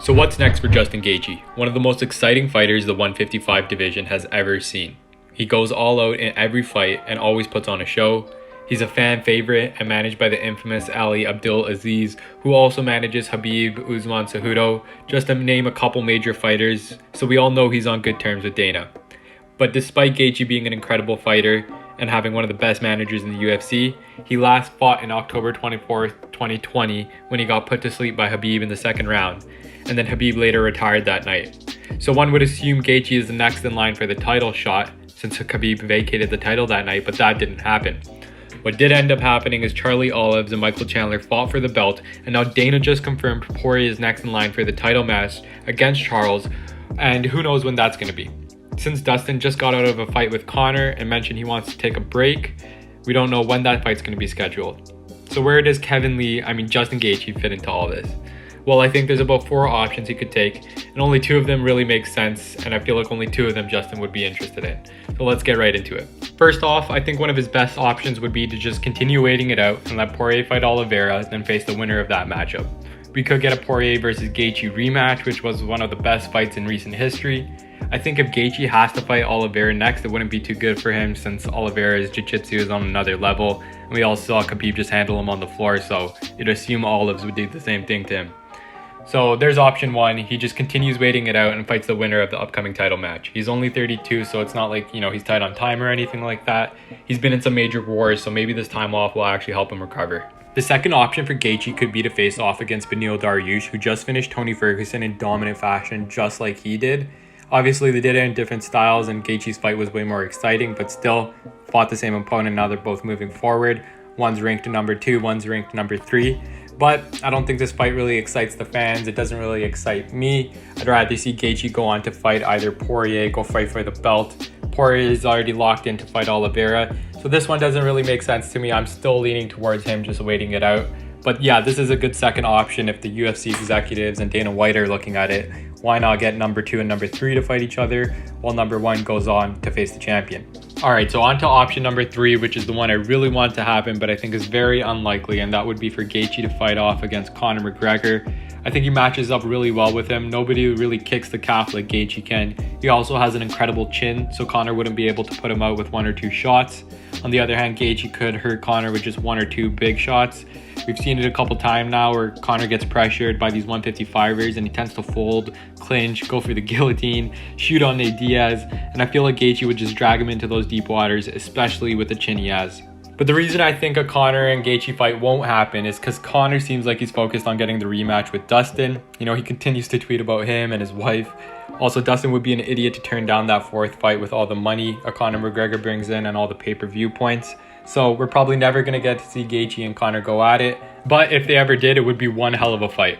So what's next for Justin Gaethje? One of the most exciting fighters the 155 division has ever seen. He goes all out in every fight and always puts on a show. He's a fan favorite and managed by the infamous Ali Abdul Aziz, who also manages Khabib Usman Cejudo, just to name a couple major fighters, so we all know he's on good terms with Dana. But despite Gaethje being an incredible fighter and having one of the best managers in the UFC, he last fought in October 24th, 2020 when he got put to sleep by Khabib in the second round, and then Khabib later retired that night. So one would assume Gaethje is the next in line for the title shot since Khabib vacated the title that night, but that didn't happen. What did end up happening is Charlie Olives and Michael Chandler fought for the belt, and now Dana just confirmed Poirier is next in line for the title match against Charles, and who knows when that's going to be. Since Dustin just got out of a fight with Conor and mentioned he wants to take a break, we don't know when that fight's going to be scheduled. So where does Justin Gaethje fit into all this? Well, I think there's about 4 options he could take, and only 2 of them really make sense, and I feel like only 2 of them Justin would be interested in. So let's get right into it. First off, I think one of his best options would be to just continue waiting it out and let Poirier fight Oliveira, then face the winner of that matchup. We could get a Poirier versus Gaethje rematch, which was one of the best fights in recent history. I think if Gaethje has to fight Oliveira next, it wouldn't be too good for him since Oliveira's jiu-jitsu is on another level, and we all saw Khabib just handle him on the floor, so you'd assume Olives would do the same thing to him. So there's option 1, he just continues waiting it out and fights the winner of the upcoming title match. He's only 32, so it's not like, he's tight on time or anything like that. He's been in some major wars, so maybe this time off will actually help him recover. The second option for Gaethje could be to face off against Beneil Dariush, who just finished Tony Ferguson in dominant fashion just like he did. Obviously, they did it in different styles, and Gaethje's fight was way more exciting, but still fought the same opponent. Now they're both moving forward. One's ranked number 2, one's ranked number 3. But I don't think this fight really excites the fans. It doesn't really excite me. I'd rather see Gaethje go on to fight either Poirier, go fight for the belt. Poirier is already locked in to fight Oliveira. So this one doesn't really make sense to me. I'm still leaning towards him, just waiting it out. But yeah, this is a good second option if the UFC executives and Dana White are looking at it. Why not get number 2 and number 3 to fight each other while number 1 goes on to face the champion? Alright, so on to option number 3, which is the one I really want to happen, but I think is very unlikely, and that would be for Gaethje to fight off against Conor McGregor. I think he matches up really well with him. Nobody really kicks the calf like Gaethje can. He also has an incredible chin, so Conor wouldn't be able to put him out with 1 or 2 shots. On the other hand, Gaethje could hurt Conor with just 1 or 2 big shots. We've seen it a couple times now where Conor gets pressured by these 155ers and he tends to fold, clinch, go for the guillotine, shoot on Nate Diaz, and I feel like Gaethje would just drag him into those deep waters, especially with the chin he has. But the reason I think a Conor and Gaethje fight won't happen is because Conor seems like he's focused on getting the rematch with Dustin. He continues to tweet about him and his wife. Also, Dustin would be an idiot to turn down that 4th fight with all the money a Conor McGregor brings in and all the pay-per-view points. So we're probably never going to get to see Gaethje and Conor go at it. But if they ever did, it would be one hell of a fight.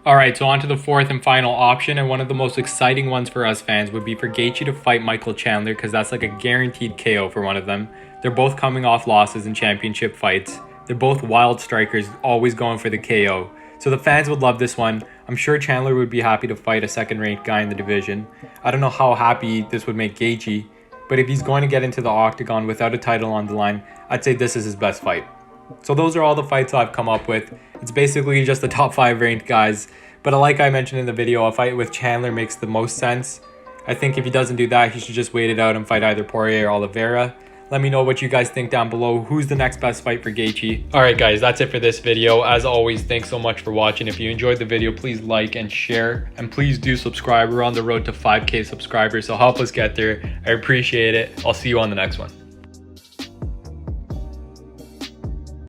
Alright, so on to the 4th and final option, and one of the most exciting ones for us fans would be for Gaethje to fight Michael Chandler, because that's like a guaranteed KO for one of them. They're both coming off losses in championship fights. They're both wild strikers, always going for the KO. So the fans would love this one. I'm sure Chandler would be happy to fight a second-ranked guy in the division. I don't know how happy this would make Gaethje, but if he's going to get into the octagon without a title on the line, I'd say this is his best fight. So those are all the fights I've come up with. It's basically just the top 5 ranked guys. But like I mentioned in the video, a fight with Chandler makes the most sense. I think if he doesn't do that, he should just wait it out and fight either Poirier or Oliveira. Let me know what you guys think down below. Who's the next best fight for Gaethje? Alright guys, that's it for this video. As always, thanks so much for watching. If you enjoyed the video, please like and share. And please do subscribe. We're on the road to 5K subscribers, so help us get there. I appreciate it. I'll see you on the next one.